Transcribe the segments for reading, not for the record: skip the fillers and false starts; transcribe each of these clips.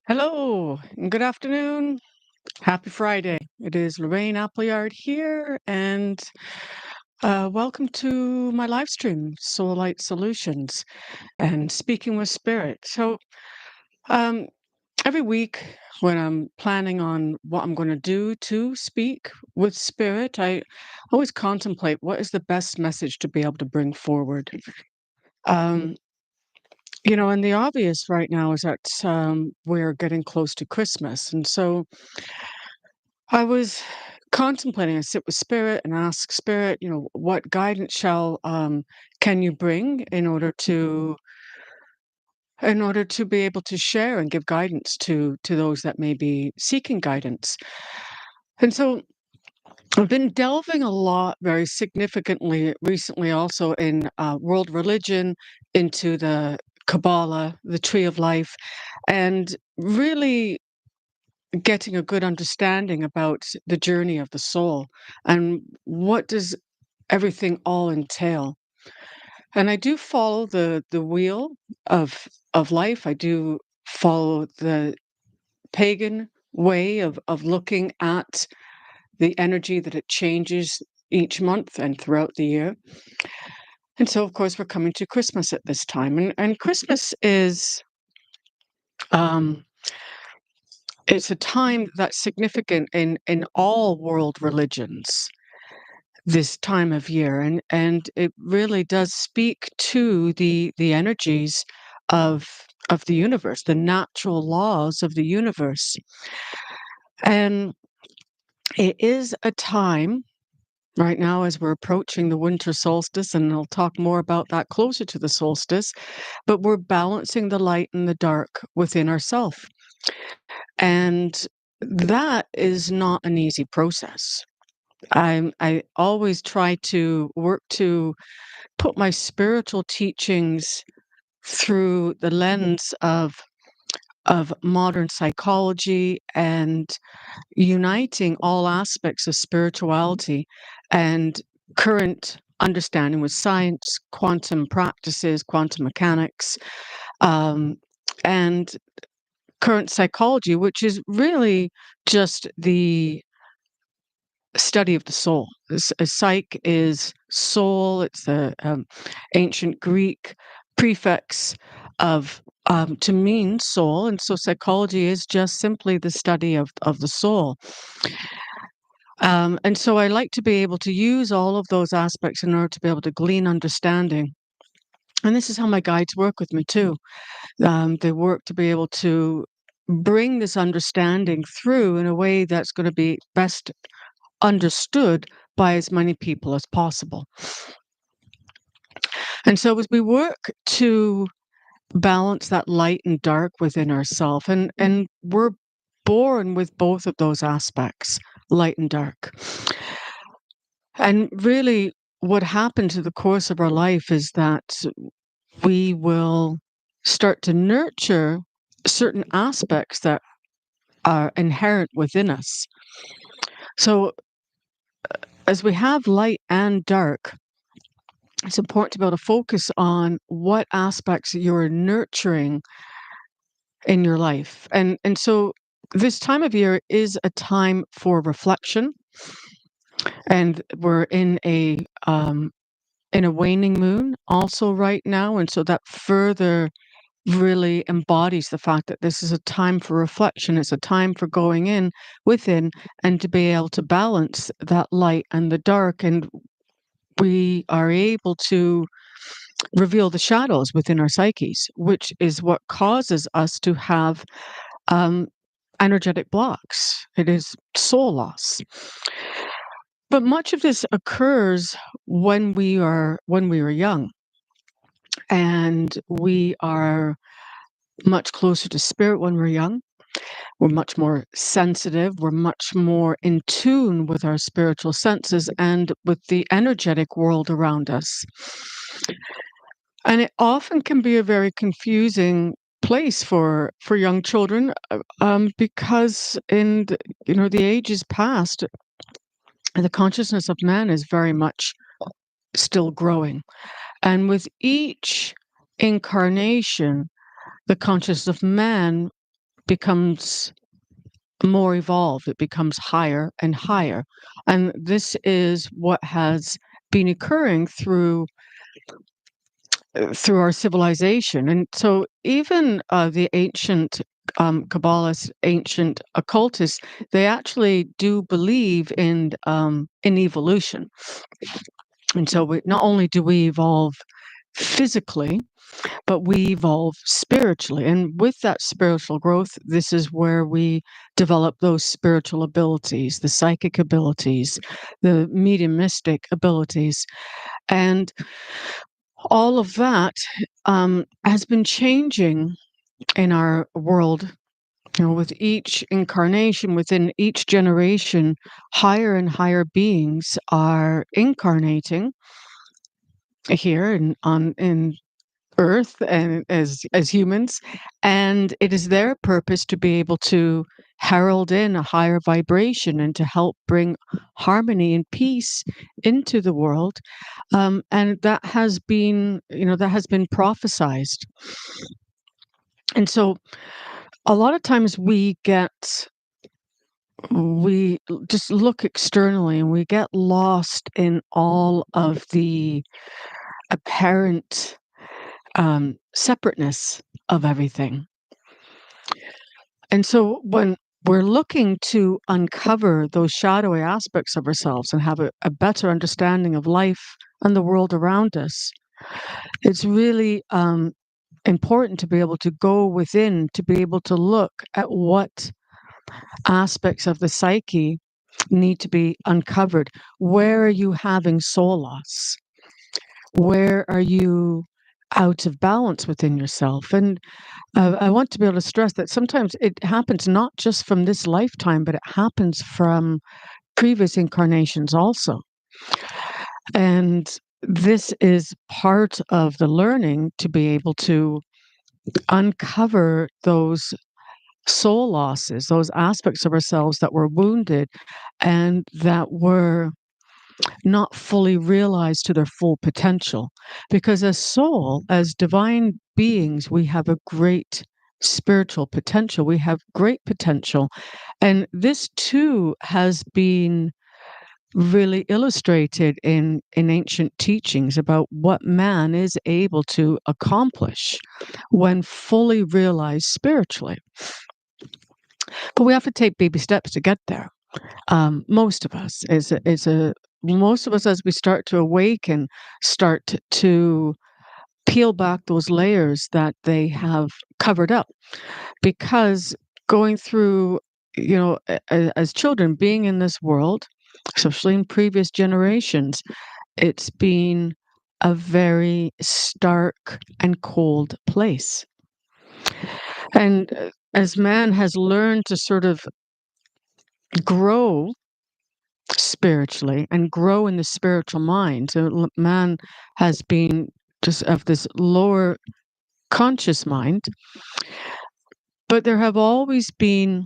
Hello, and good afternoon. Happy Friday. It is Lorraine Appleyard here, and welcome to my live stream, Soul Light Solutions and Speaking with Spirit. Um, every week when I'm planning on what I'm going to do to speak with Spirit, I always contemplate what is the best message to be able to bring forward. Um, and the obvious right now is that we're getting close to Christmas, and so I was contemplating. I sit with Spirit and ask Spirit, what guidance shall can you bring in order to be able to share and give guidance to those that may be seeking guidance. And so I've been delving a lot, very significantly recently, also in world religion, into the Kabbalah, the Tree of Life, and really getting a good understanding about the journey of the soul and what does everything all entail. And I do follow the wheel of life. I do follow the pagan way of looking at the energy that it changes each month and throughout the year. And so of course we're coming to Christmas at this time. And Christmas is um it's a time that's significant in all world religions this time of year, and it really does speak to the energies of of the universe, the natural laws of the universe. And it is a time right now as we're approaching the winter solstice, and I'll talk more about that closer to the solstice, but we're balancing the light and the dark within ourselves. And that is not an easy process. I always try to work to put my spiritual teachings through the lens of modern psychology and uniting all aspects of spirituality and current understanding with science, quantum practices, quantum mechanics, um, and current psychology, which is really just the study of the soul. Psyche is soul. It's the ancient Greek prefix of to mean soul, and so psychology is just simply the study of the soul. And so I like to be able to use all of those aspects in order to be able to glean understanding. And this is how my guides work with me too. They work to be able to bring this understanding through in a way that's going to be best understood by as many people as possible. And so as we work to balance that light and dark within ourselves, and we're born with both of those aspects, light and dark. And really what happens in the course of our life is that we will start to nurture certain aspects that are inherent within us. So as we have light and dark, it's important to be able to focus on what aspects you're nurturing in your life. And so this time of year is a time for reflection, and we're in a waning moon also right now, and so that further really embodies the fact that this is a time for reflection. It's a time for going in within and to be able to balance that light and the dark, and we are able to reveal the shadows within our psyches, which is what causes us to have um, energetic blocks. It is soul loss. But much of this occurs when we are young, and we are much closer to spirit when we're young. We're much more sensitive. We're much more in tune with our spiritual senses and with the energetic world around us. And it often can be a very confusing place for young children, because the ages past, the consciousness of man is very much still growing, and with each incarnation, the consciousness of man becomes more evolved, it becomes higher and higher. And this is what has been occurring through our civilization. And so even the ancient Kabbalists, ancient occultists, they actually do believe in evolution. And so not only do we evolve physically, but we evolve spiritually. And with that spiritual growth, this is where we develop those spiritual abilities, the psychic abilities, the mediumistic abilities. And all of that has been changing in our world. With each incarnation, within each generation, higher and higher beings are incarnating here in Earth and as humans, and it is their purpose to be able to herald in a higher vibration and to help bring harmony and peace into the world. And that has been, that has been prophesized. And so a lot of times we just look externally and we get lost in all of the apparent separateness of everything. And so when we're looking to uncover those shadowy aspects of ourselves and have a better understanding of life and the world around us, it's really important to be able to go within, to be able to look at what aspects of the psyche need to be uncovered. Where are you having soul loss? Where are you out of balance within yourself? And I want to be able to stress that sometimes it happens not just from this lifetime, but it happens from previous incarnations also. And this is part of the learning to be able to uncover those soul losses, those aspects of ourselves that were wounded and that were not fully realized to their full potential. Because as soul, as divine beings, we have a great spiritual potential. We have great potential. And this too has been really illustrated in ancient teachings about what man is able to accomplish when fully realized spiritually. But we have to take baby steps to get there. Most of us, most of us, as we start to awaken, start to peel back those layers that they have covered up, because going through, as children, being in this world, especially in previous generations, it's been a very stark and cold place. And as man has learned to sort of grow spiritually and grow in the spiritual mind. So man has been just of this lower conscious mind, but there have always been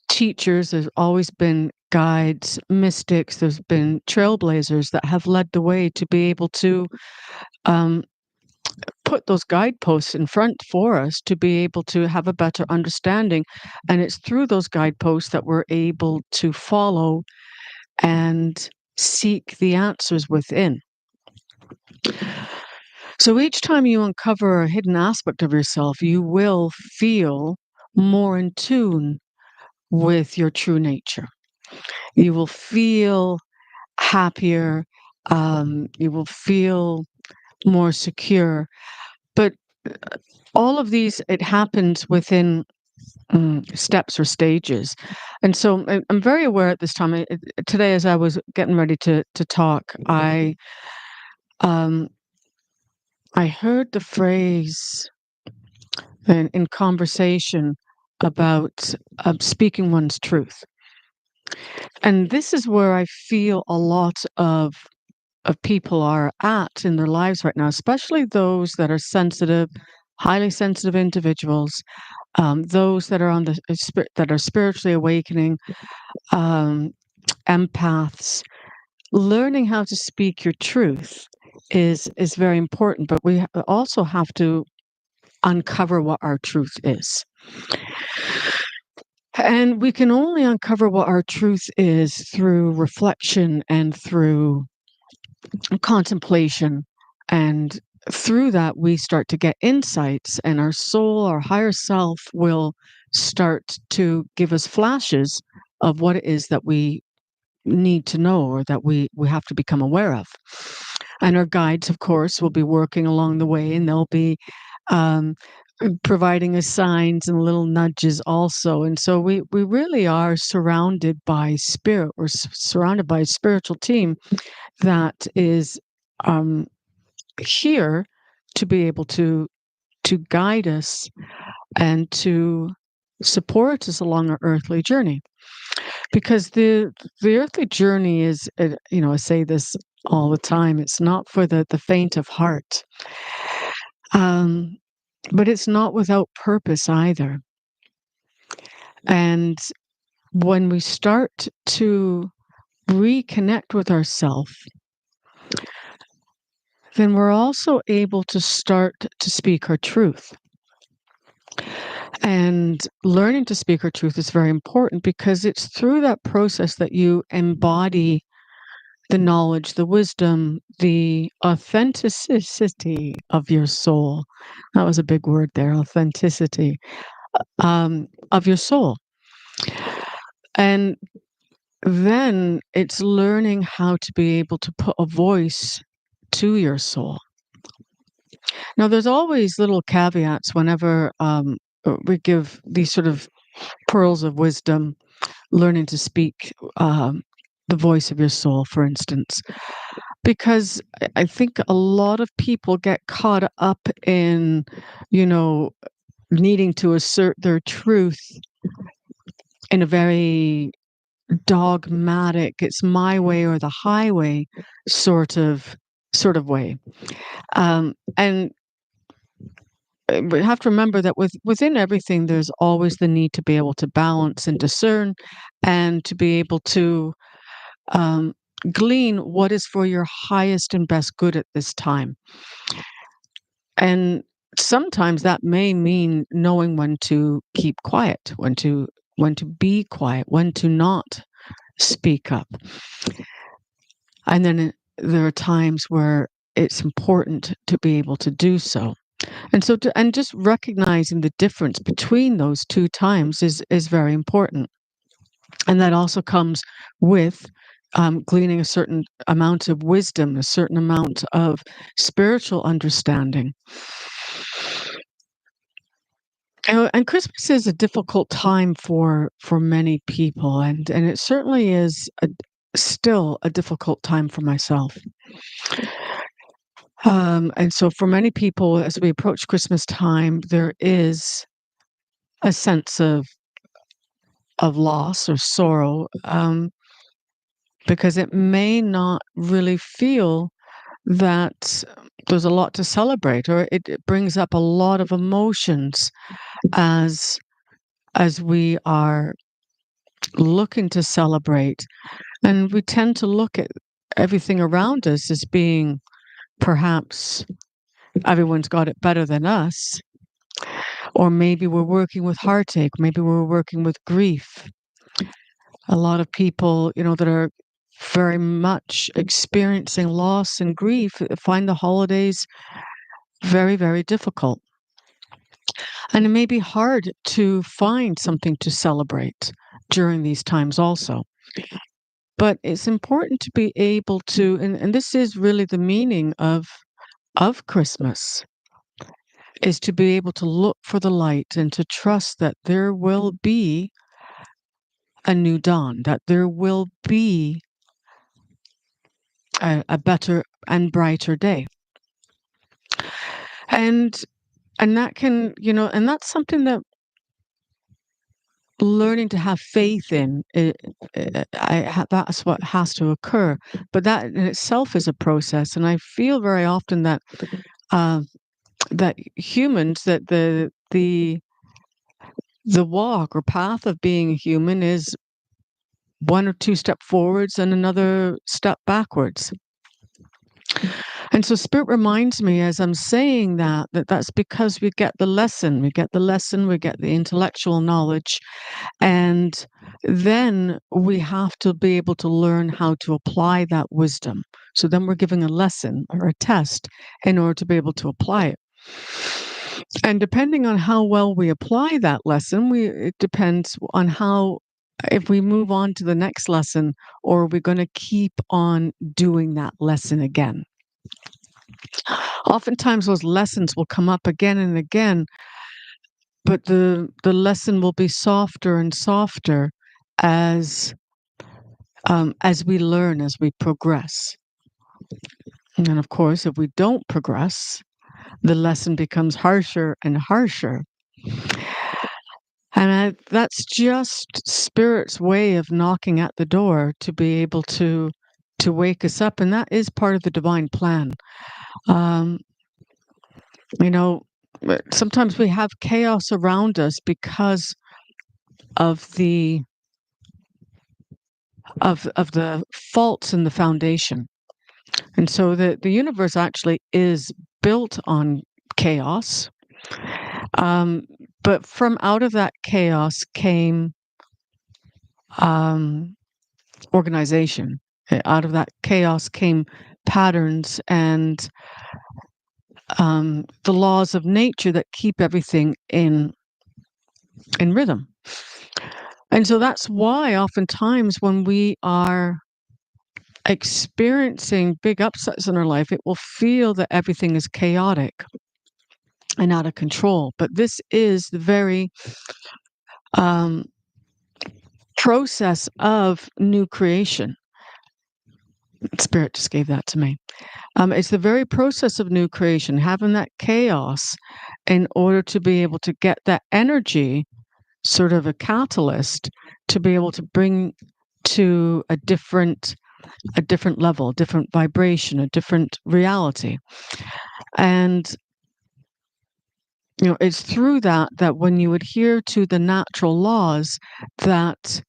teachers, there's always been guides, mystics, there's been trailblazers that have led the way to be able to um, put those guideposts in front for us to be able to have a better understanding. And it's through those guideposts that we're able to follow and seek the answers within. So each time you uncover a hidden aspect of yourself, you will feel more in tune with your true nature. You will feel happier. You will feel more secure. But all of these, it happens within steps or stages. And so I'm very aware at this time. Today, as I was getting ready to talk, um, I heard the phrase in conversation about speaking one's truth. And this is where I feel a lot of people are at in their lives right now, especially those that are sensitive, highly sensitive individuals, those that are on the that are spiritually awakening, um, empaths. Learning how to speak your truth is very important, but we also have to uncover what our truth is. And we can only uncover what our truth is through reflection and through contemplation. And through that, we start to get insights, and our soul, our higher self, will start to give us flashes of what it is that we need to know or that we have to become aware of. And our guides, of course, will be working along the way, and they'll be um, providing us signs and little nudges also. And so we really are surrounded by spirit. We're surrounded by a spiritual team that is um, here to be able to guide us and to support us along our earthly journey. Because the earthly journey is, I say this all the time. It's not for the faint of heart, um, but it's not without purpose either. And when we start to reconnect with ourself, then we're also able to start to speak our truth. And learning to speak our truth is very important because it's through that process that you embody the knowledge, the wisdom, the authenticity of your soul. That was a big word there, authenticity, of your soul. And then it's learning how to be able to put a voice to your soul. Now, there's always little caveats whenever we give these sort of pearls of wisdom, learning to speak the voice of your soul, for instance. Because I think a lot of people get caught up in, you know, needing to assert their truth in a very dogmatic, it's my way or the highway sort of way. And we have to remember that within everything, there's always the need to be able to balance and discern, and to be able to um, glean what is for your highest and best good at this time. And sometimes that may mean knowing when to keep quiet, when to be quiet, when to not speak up. And then there are times where it's important to be able to do so. And so and just recognizing the difference between those two times is very important. And that also comes with gleaning a certain amount of wisdom, a certain amount of spiritual understanding. And Christmas is a difficult time for many people, and it certainly is still a difficult time for myself. And so for many people, as we approach Christmas time, there is a sense of loss or sorrow, because it may not really feel that there's a lot to celebrate, or it brings up a lot of emotions as as we are looking to celebrate. And we tend to look at everything around us as being perhaps everyone's got it better than us, or maybe we're working with heartache, maybe we're working with grief. A lot of people, that are very much experiencing loss and grief find the holidays very, very difficult. And it may be hard to find something to celebrate during these times also. But it's important to be able to, and this is really the meaning of Christmas, is to be able to look for the light and to trust that there will be a new dawn, that there will be a better and brighter day. And and that can, and that's something that learning to have faith in, that's what has to occur. But that in itself is a process, and I feel very often that uh, that humans, that the walk or path of being a human is one or two step forwards and another step backwards. And so Spirit reminds me as I'm saying that, that's because we get the lesson. We get the lesson, we get the intellectual knowledge, and then we have to be able to learn how to apply that wisdom. So then we're giving a lesson or a test in order to be able to apply it. And depending on how well we apply that lesson, it depends on how, if we move on to the next lesson, or are we going to keep on doing that lesson again. Oftentimes those lessons will come up again and again, but the lesson will be softer and softer as we learn, as we progress. And of course, if we don't progress, the lesson becomes harsher and harsher. And that's just Spirit's way of knocking at the door to be able to wake us up, and that is part of the divine plan. Um, you know, sometimes we have chaos around us because of the faults in the foundation. And so the universe actually is built on chaos. Um, but from out of that chaos came um, organization. Out of that chaos came patterns and the laws of nature that keep everything in rhythm. And so that's why oftentimes when we are experiencing big upsets in our life, it will feel that everything is chaotic and out of control. But this is the very um, process of new creation. Spirit just gave that to me. It's the very process of new creation, having that chaos in order to be able to get that energy, sort of a catalyst, to be able to bring to a different level, a different vibration, a different reality. And it's through that when you adhere to the natural laws that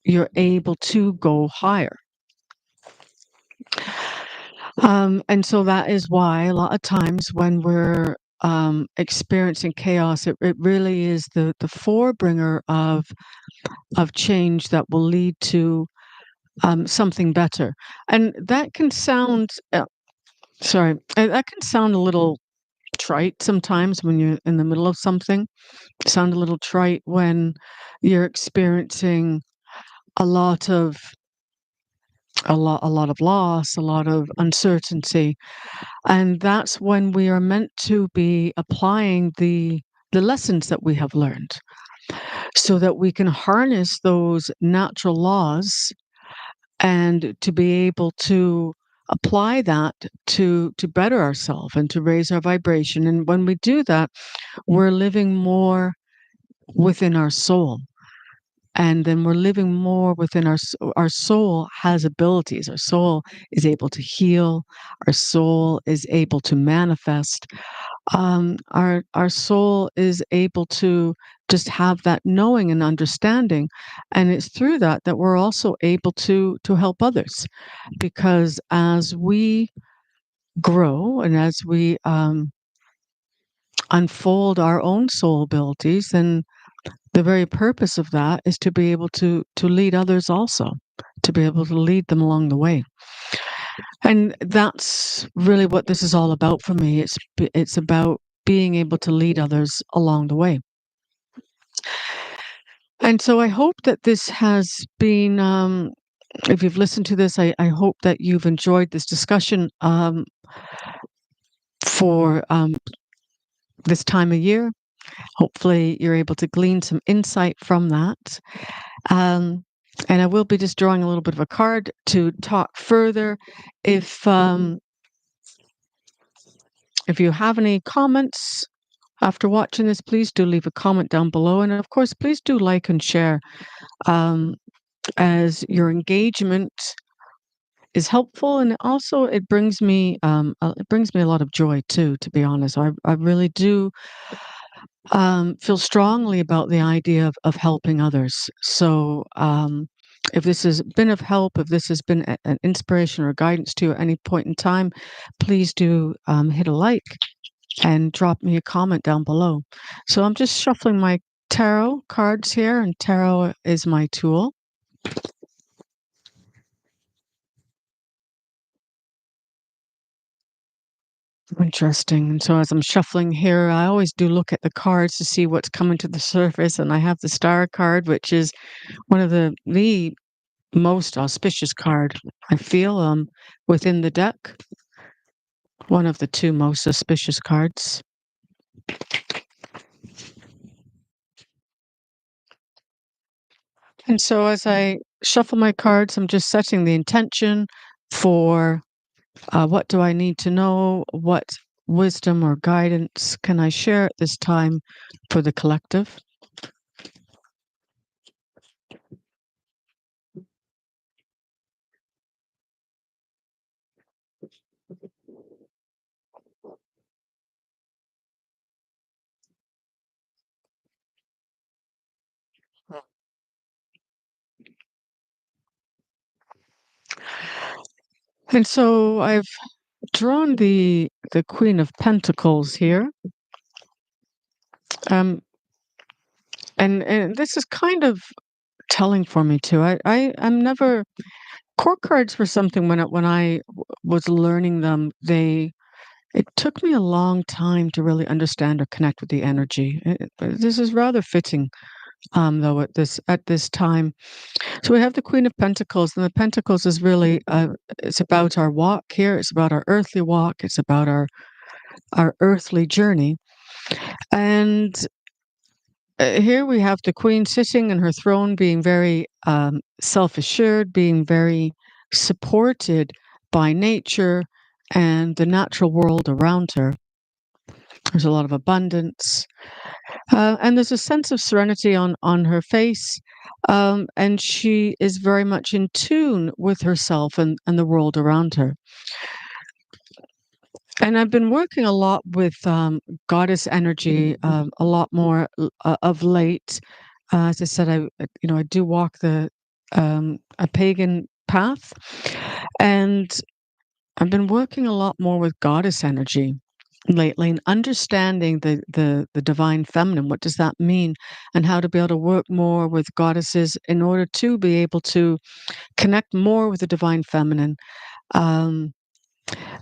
you're able to go higher. And so that is why a lot of times when we're experiencing chaos, it really is the forebringer of change that will lead to something better. And that can sound that can sound a little trite sometimes when you're in the middle of something. Sound a little trite when you're experiencing a lot of a lot of loss, a lot of uncertainty. And that's when we are meant to be applying the lessons that we have learned so that we can harness those natural laws and to be able to apply that to better ourselves and to raise our vibration. And when we do that, we're living more within our soul. And then we're living more within our soul has abilities. Our soul is able to heal. Our soul is able to manifest. Our soul is able to just have that knowing and understanding, and it's through that we're also able to help others, because as we grow and as we unfold our own soul abilities, then the very purpose of that is to be able to lead others also, to be able to lead them along the way. And that's really what this is all about for me. It's about being able to lead others along the way. And so I hope that this has been, if you've listened to this, I hope that you've enjoyed this discussion for this time of year. Hopefully, you're able to glean some insight from that. And I will be just drawing a little bit of a card to talk further. If you have any comments after watching this, please do leave a comment down below. And of course, please do like and share, as your engagement is helpful, and also it brings me a lot of joy too. To be honest, I really do feel strongly about the idea of helping others. So If this has been of help, if this has been an inspiration or guidance to you at any point in time, please do hit a like and drop me a comment down below. So I'm just shuffling my tarot cards here, and tarot is my tool. Interesting. And so as I'm shuffling here, I always do look at the cards to see what's coming to the surface. And I have the star card, which is one of the most auspicious card I feel within the deck. One of the two most auspicious cards. And so as I shuffle my cards, I'm just setting the intention for what do I need to know? What wisdom or guidance can I share at this time for the collective? And so I've drawn the Queen of Pentacles here. Um, and this is kind of telling for me too. I'm never court cards were something when I was learning them. It took me a long time to really understand or connect with the energy. This is rather fitting, though, at this time. So we have the Queen of Pentacles, and the Pentacles is really it's about our walk here. It's about our earthly walk. It's about our earthly journey. And here we have the Queen sitting in her throne, being very self-assured, being very supported by nature and the natural world around her. There's a lot of abundance, and there's a sense of serenity on her face, and she is very much in tune with herself and the world around her. And I've been working a lot with goddess energy, a lot more of late. As I said, I do walk a pagan path, and I've been working a lot more with goddess energy lately and understanding the divine feminine. What does that mean, and how to be able to work more with goddesses in order to be able to connect more with the divine feminine. Um,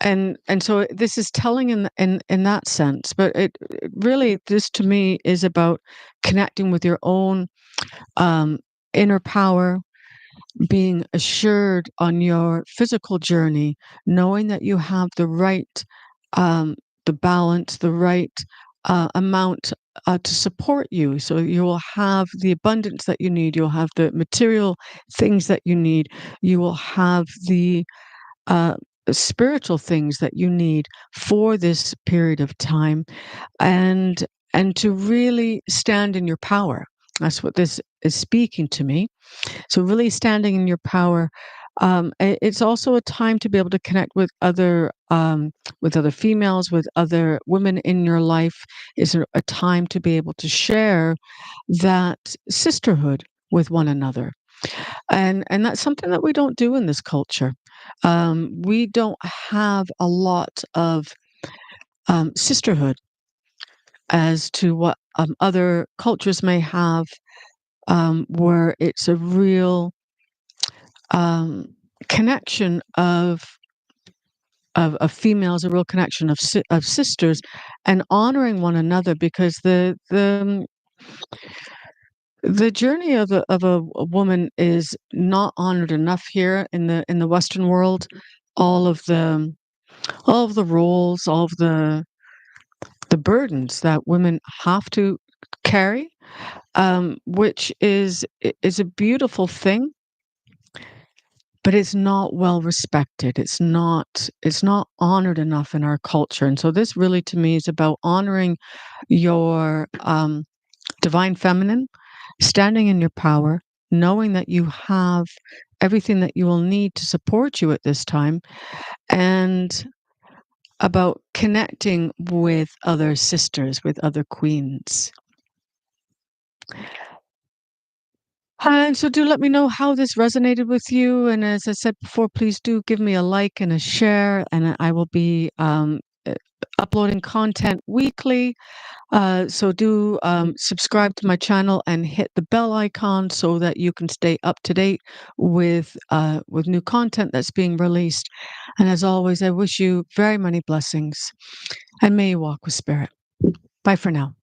and so this is telling in that sense, but it really, this to me is about connecting with your own um, inner power, being assured on your physical journey, knowing that you have the right, the balance, the right amount to support you. So you will have the abundance that you need. You'll have the material things that you need. You will have the uh, spiritual things that you need for this period of time, and to really stand in your power. That's what this is speaking to me. So really standing in your power. It's also a time to be able to connect with other females, with other women in your life. Is a time to be able to share that sisterhood with one another, and that's something that we don't do in this culture. We don't have a lot of sisterhood as to what other cultures may have, where it's a real um, connection of females, a real connection of sisters, and honoring one another, because the journey of a woman is not honored enough here in the Western world. All of the all of the roles, all of the burdens that women have to carry, which is a beautiful thing, but it's not well respected. It's not honored enough in our culture. And so this really to me is about honoring your divine feminine, standing in your power, knowing that you have everything that you will need to support you at this time, and about connecting with other sisters, with other queens. And so do let me know how this resonated with you. And as I said before, please do give me a like and a share, and I will be uploading content weekly. So do subscribe to my channel and hit the bell icon so that you can stay up to date with new content that's being released. And as always, I wish you very many blessings and may you walk with spirit. Bye for now.